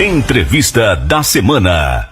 Entrevista da semana.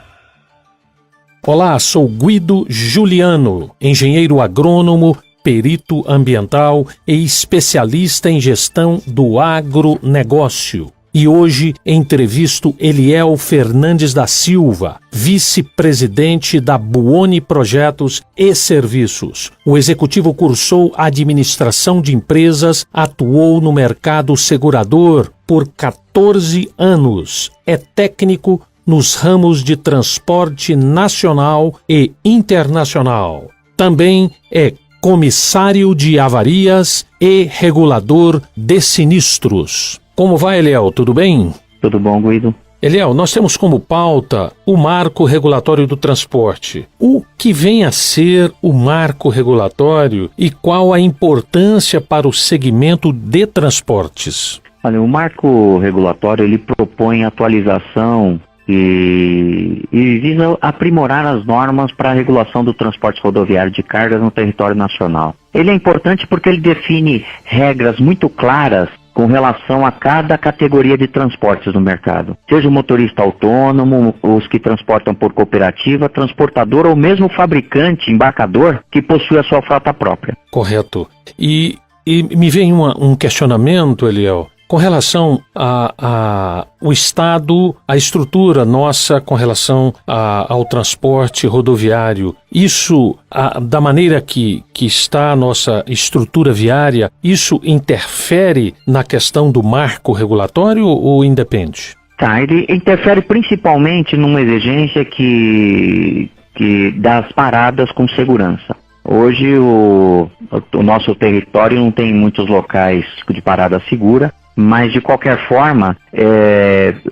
Olá, sou Guido Juliano, engenheiro agrônomo, perito ambiental e especialista em gestão do agronegócio. E hoje entrevisto Eliel Fernandes da Silva, vice-presidente da Buoni Projetos e Serviços. O executivo cursou administração de empresas, atuou no mercado segurador por 14 anos. É técnico nos ramos de transporte nacional e internacional. Também é comissário de avarias e regulador de sinistros. Como vai, Eliel? Tudo bem? Tudo bom, Guido. Eliel, nós temos como pauta o Marco Regulatório do Transporte. O que vem a ser o Marco Regulatório e qual a importância para o segmento de transportes? Olha, o Marco Regulatório ele propõe atualização e visa aprimorar as normas para a regulação do transporte rodoviário de cargas no território nacional. Ele é importante porque ele define regras muito claras com relação a cada categoria de transportes no mercado. Seja o motorista autônomo, os que transportam por cooperativa, transportador ou mesmo o fabricante, embarcador, que possui a sua frota própria. Correto. E me vem um questionamento, Eliel, com relação ao Estado, a estrutura nossa com relação ao transporte rodoviário. Isso, da maneira que está a nossa estrutura viária, isso interfere na questão do marco regulatório ou independe? Ele interfere principalmente numa exigência que das paradas com segurança. Hoje o nosso território não tem muitos locais de parada segura, mas de qualquer forma,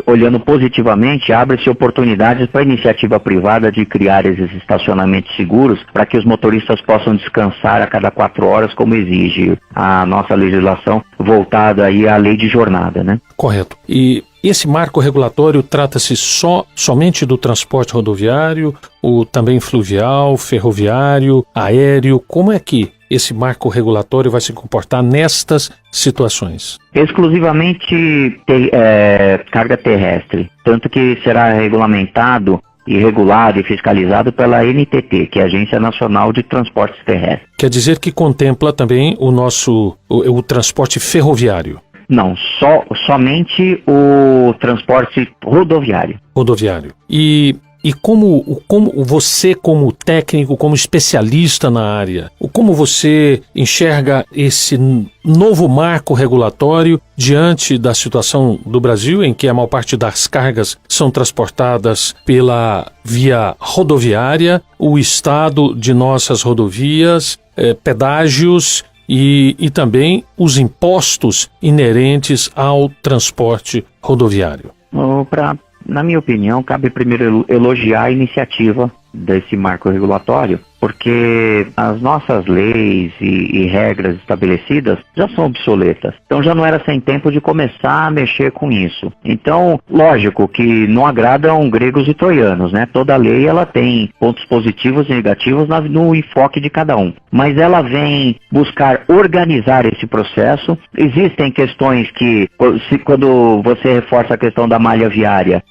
olhando positivamente, abre-se oportunidades para a iniciativa privada de criar esses estacionamentos seguros para que os motoristas possam descansar a cada 4 horas, como exige a nossa legislação voltada aí à lei de jornada, né? Correto. E esse marco regulatório trata-se somente do transporte rodoviário, ou também fluvial, ferroviário, aéreo? Como é que esse marco regulatório vai se comportar nestas situações? Exclusivamente carga terrestre, tanto que será regulamentado e regulado e fiscalizado pela ANTT, que é a Agência Nacional de Transportes Terrestres. Quer dizer que contempla também o transporte ferroviário? Não, somente o transporte rodoviário. Rodoviário. E como você, como técnico, como especialista na área, como você enxerga esse novo marco regulatório diante da situação do Brasil, em que a maior parte das cargas são transportadas pela via rodoviária, o estado de nossas rodovias, pedágios e também os impostos inerentes ao transporte rodoviário? Na minha opinião, cabe primeiro elogiar a iniciativa desse marco regulatório, porque as nossas leis e regras estabelecidas já são obsoletas. Então já não era sem tempo de começar a mexer com isso. Então, lógico que não agradam gregos e troianos, né? Toda lei ela tem pontos positivos e negativos no enfoque de cada um. Mas ela vem buscar organizar esse processo. Existem questões que, quando você reforça a questão da malha viária,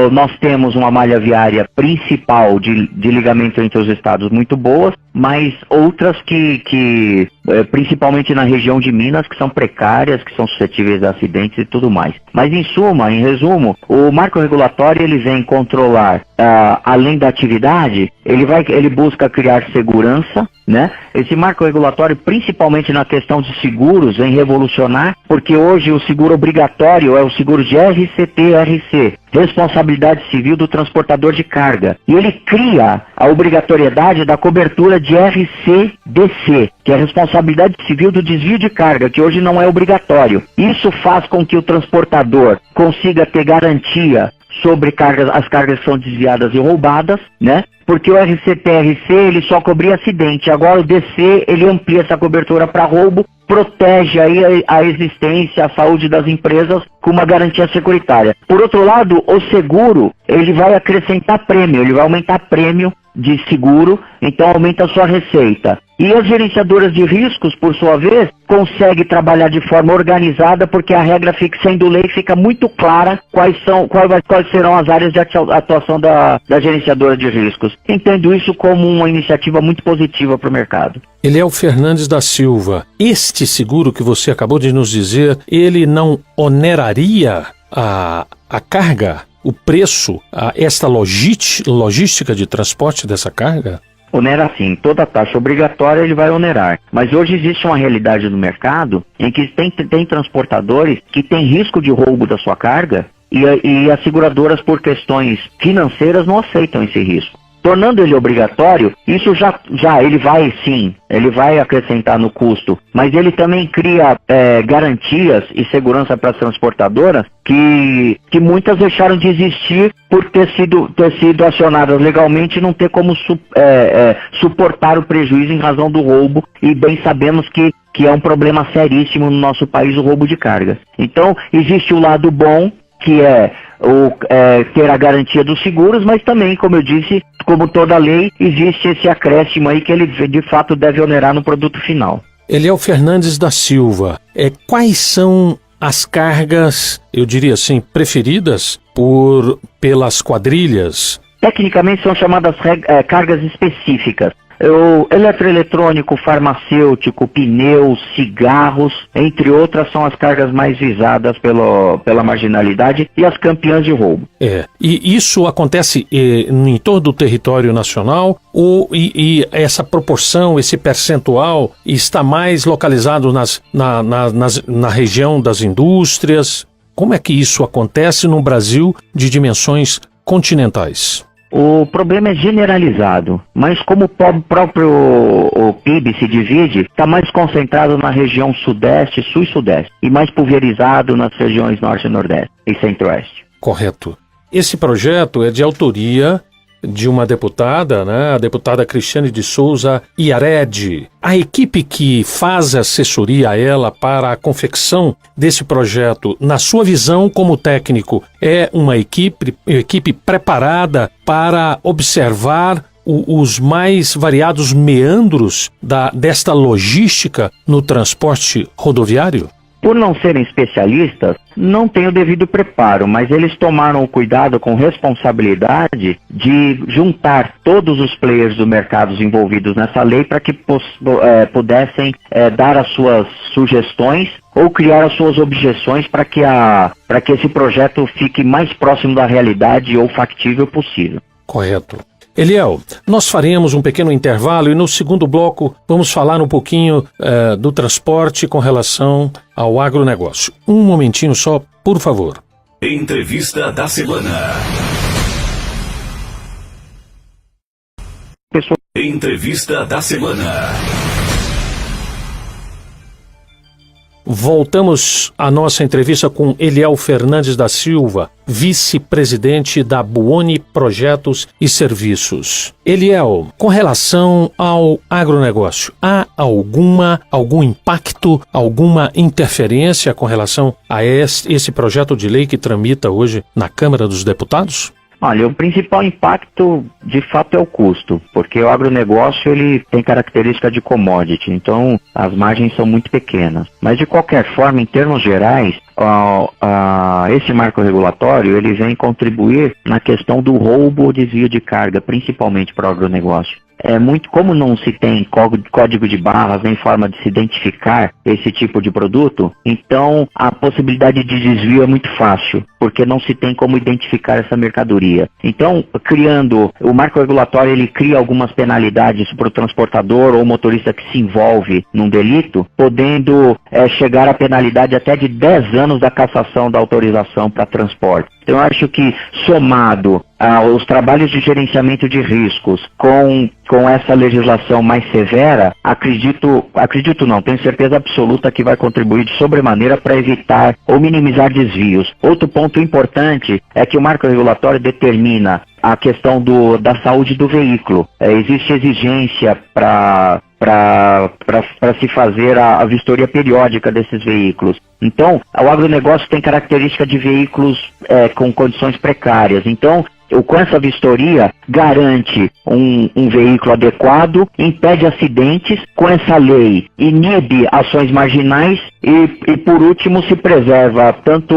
nós temos uma malha viária principal de ligamento entre os estados muito boas, mas outras que principalmente na região de Minas, que são precárias, que são suscetíveis a acidentes e tudo mais. Mas em resumo, o marco regulatório ele vem controlar, além da atividade, ele busca criar segurança, né? Esse marco regulatório, principalmente na questão de seguros, vem revolucionar, porque hoje o seguro obrigatório é o seguro de RCT-RC, Responsabilidade Civil do Transportador de Carga. E ele cria a obrigatoriedade da cobertura de RCDC, que é a Responsabilidade Civil do Desvio de Carga, que hoje não é obrigatório. Isso faz com que o transportador consiga ter garantia sobre as cargas que são desviadas e roubadas, né? Porque o RCT-RC ele só cobria acidente, agora o DC ele amplia essa cobertura para roubo, protege aí a existência, a saúde das empresas com uma garantia securitária. Por outro lado, o seguro ele vai acrescentar prêmio, ele vai aumentar prêmio de seguro, então aumenta a sua receita. E as gerenciadoras de riscos, por sua vez, conseguem trabalhar de forma organizada, porque a regra fica sendo lei, fica muito clara quais serão as áreas de atuação da gerenciadora de riscos. Entendo isso como uma iniciativa muito positiva para o mercado. Eliel Fernandes da Silva, este seguro que você acabou de nos dizer, ele não oneraria a carga, o preço, esta logística de transporte dessa carga? Onera sim, toda taxa obrigatória ele vai onerar. Mas hoje existe uma realidade no mercado em que tem transportadores que têm risco de roubo da sua carga e as seguradoras, por questões financeiras, não aceitam esse risco. Tornando ele obrigatório, isso já ele vai acrescentar no custo, mas ele também cria garantias e segurança para as transportadoras que muitas deixaram de existir por ter sido acionadas legalmente e não ter como suportar o prejuízo em razão do roubo, e bem sabemos que é um problema seríssimo no nosso país o roubo de cargas. Então, existe o lado bom, que é ter a garantia dos seguros, mas também, como eu disse, como toda lei, existe esse acréscimo aí que ele de fato deve onerar no produto final. Eliel Fernandes da Silva, quais são as cargas, eu diria assim, preferidas pelas quadrilhas? Tecnicamente são chamadas cargas específicas. O eletroeletrônico, farmacêutico, pneus, cigarros, entre outras, são as cargas mais visadas pela marginalidade e as campeãs de roubo. E isso acontece em todo o território nacional, e essa proporção, esse percentual está mais localizado na região das indústrias? Como é que isso acontece num Brasil de dimensões continentais? O problema é generalizado, mas como o próprio PIB se divide, está mais concentrado na região sudeste, sul e sudeste, e mais pulverizado nas regiões norte e nordeste e centro-oeste. Correto. Esse projeto é de autoria de uma deputada, a deputada Cristiane de Souza Iared. A equipe que faz assessoria a ela para a confecção desse projeto, na sua visão como técnico, é uma equipe preparada para observar os mais variados meandros desta logística no transporte rodoviário? Por não serem especialistas, não têm o devido preparo, mas eles tomaram o cuidado com responsabilidade de juntar todos os players do mercado envolvidos nessa lei para que pudessem dar as suas sugestões ou criar as suas objeções para que esse projeto fique mais próximo da realidade ou factível possível. Correto. Eliel, nós faremos um pequeno intervalo e no segundo bloco vamos falar um pouquinho do transporte com relação ao agronegócio. Um momentinho só, por favor. Entrevista da semana. Entrevista da semana. Voltamos à nossa entrevista com Eliel Fernandes da Silva, vice-presidente da Buoni Projetos e Serviços. Eliel, com relação ao agronegócio, há algum impacto, alguma interferência com relação a esse projeto de lei que tramita hoje na Câmara dos Deputados? Olha, o principal impacto, de fato, é o custo, porque o agronegócio ele tem característica de commodity, então as margens são muito pequenas. Mas, de qualquer forma, em termos gerais, esse marco regulatório ele vem contribuir na questão do roubo ou desvio de carga, principalmente para o agronegócio. Como não se tem código de barras nem forma de se identificar esse tipo de produto, então a possibilidade de desvio é muito fácil, porque não se tem como identificar essa mercadoria. Então, o marco regulatório, ele cria algumas penalidades para o transportador ou motorista que se envolve num delito, podendo chegar a penalidade até de 10 anos da cassação da autorização para transporte. Então, eu acho que, somado aos trabalhos de gerenciamento de riscos com essa legislação mais severa, tenho certeza absoluta que vai contribuir de sobremaneira para evitar ou minimizar desvios. Outro ponto importante é que o marco regulatório determina a questão da saúde do veículo. Existe exigência para se fazer a vistoria periódica desses veículos. Então, o agronegócio tem característica de veículos com condições precárias. Então, com essa vistoria, garante um veículo adequado, impede acidentes, com essa lei inibe ações marginais e por último, se preserva tanto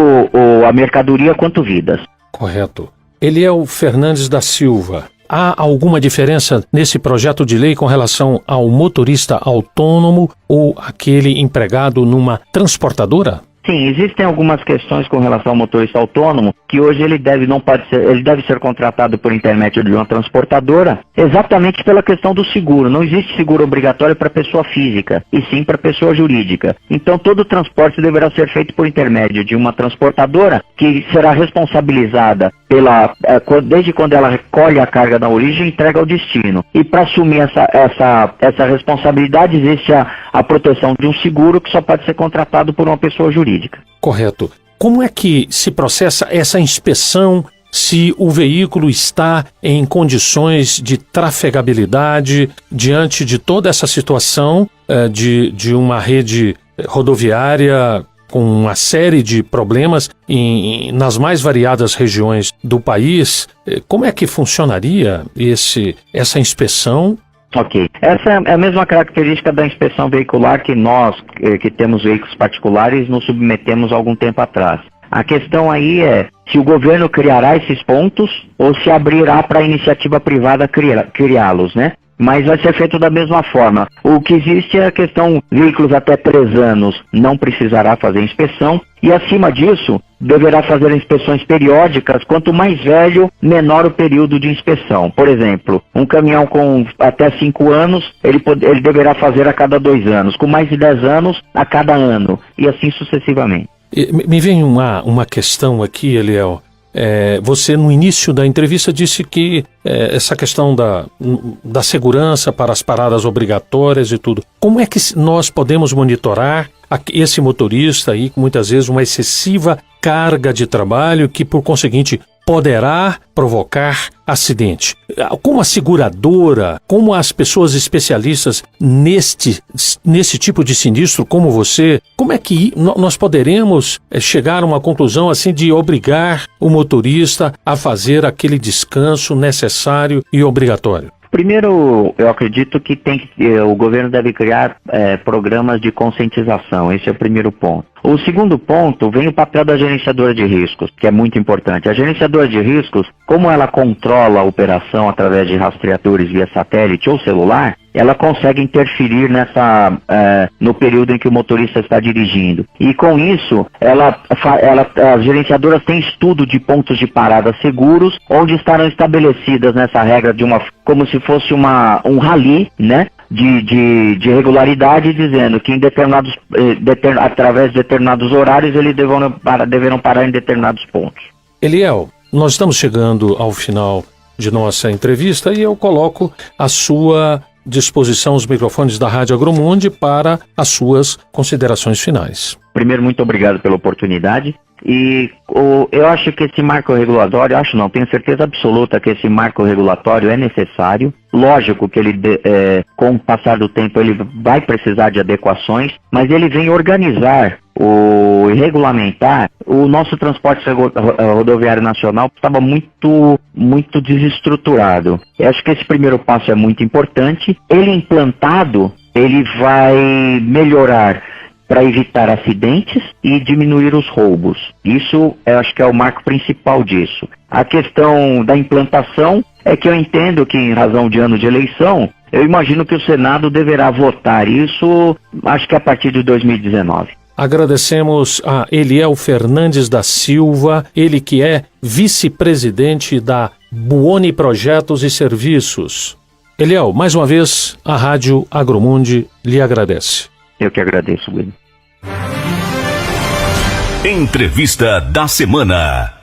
a mercadoria quanto vidas. Correto. Eliel Fernandes da Silva, há alguma diferença nesse projeto de lei com relação ao motorista autônomo ou aquele empregado numa transportadora? Sim, existem algumas questões com relação ao motorista autônomo, que hoje ele deve ser contratado por intermédio de uma transportadora, exatamente pela questão do seguro. Não existe seguro obrigatório para pessoa física, e sim para pessoa jurídica. Então todo o transporte deverá ser feito por intermédio de uma transportadora, que será responsabilizada desde quando ela recolhe a carga na origem e entrega ao destino. E para assumir essa responsabilidade existe a proteção de um seguro que só pode ser contratado por uma pessoa jurídica. Correto. Como é que se processa essa inspeção se o veículo está em condições de trafegabilidade diante de toda essa situação de uma rede rodoviária com uma série de problemas nas mais variadas regiões do país? Como é que funcionaria essa inspeção? Ok. Essa é a mesma característica da inspeção veicular que nós, que temos veículos particulares, nos submetemos há algum tempo atrás. A questão aí é se o governo criará esses pontos ou se abrirá para a iniciativa privada criá-los, né? Mas vai ser feito da mesma forma. O que existe é a questão, veículos até 3 anos não precisará fazer inspeção e acima disso deverá fazer inspeções periódicas. Quanto mais velho, menor o período de inspeção. Por exemplo, um caminhão com até 5 anos, ele deverá fazer a cada 2 anos. Com mais de 10 anos, a cada ano. E assim sucessivamente. Me vem uma questão aqui, Eliel. Você no início da entrevista disse que essa questão da segurança para as paradas obrigatórias e tudo. Como é que nós podemos monitorar esse motorista aí com muitas vezes uma excessiva carga de trabalho que por conseguinte poderá provocar acidente? Como a seguradora, como as pessoas especialistas nesse tipo de sinistro como você, como é que nós poderemos chegar a uma conclusão assim de obrigar o motorista a fazer aquele descanso necessário e obrigatório? Primeiro, eu acredito que o governo deve criar programas de conscientização. Esse é o primeiro ponto. O segundo ponto vem o papel da gerenciadora de riscos, que é muito importante. A gerenciadora de riscos, como ela controla a operação através de rastreadores via satélite ou celular, ela consegue interferir no período em que o motorista está dirigindo. E com isso, as gerenciadoras têm estudo de pontos de parada seguros, onde estarão estabelecidas nessa regra como se fosse um rally, né? De regularidade, dizendo que através de determinados horários eles deverão parar em determinados pontos. Eliel, nós estamos chegando ao final de nossa entrevista e eu coloco à sua disposição os microfones da Rádio Agromundi para as suas considerações finais. Primeiro, muito obrigado pela oportunidade. E eu acho que esse marco regulatório, tenho certeza absoluta que esse marco regulatório é necessário. Lógico que com o passar do tempo ele vai precisar de adequações, mas ele vem organizar e regulamentar o nosso transporte rodoviário nacional, que estava muito, muito desestruturado. Eu acho que esse primeiro passo é muito importante. Ele implantado, ele vai melhorar para evitar acidentes e diminuir os roubos. Isso eu acho que é o marco principal disso. A questão da implantação é que eu entendo que, em razão de ano de eleição, eu imagino que o Senado deverá votar isso, acho que a partir de 2019. Agradecemos a Eliel Fernandes da Silva, ele que é vice-presidente da Buoni Projetos e Serviços. Eliel, mais uma vez, a Rádio Agromundi lhe agradece. Eu que agradeço, Guilherme. Entrevista da semana.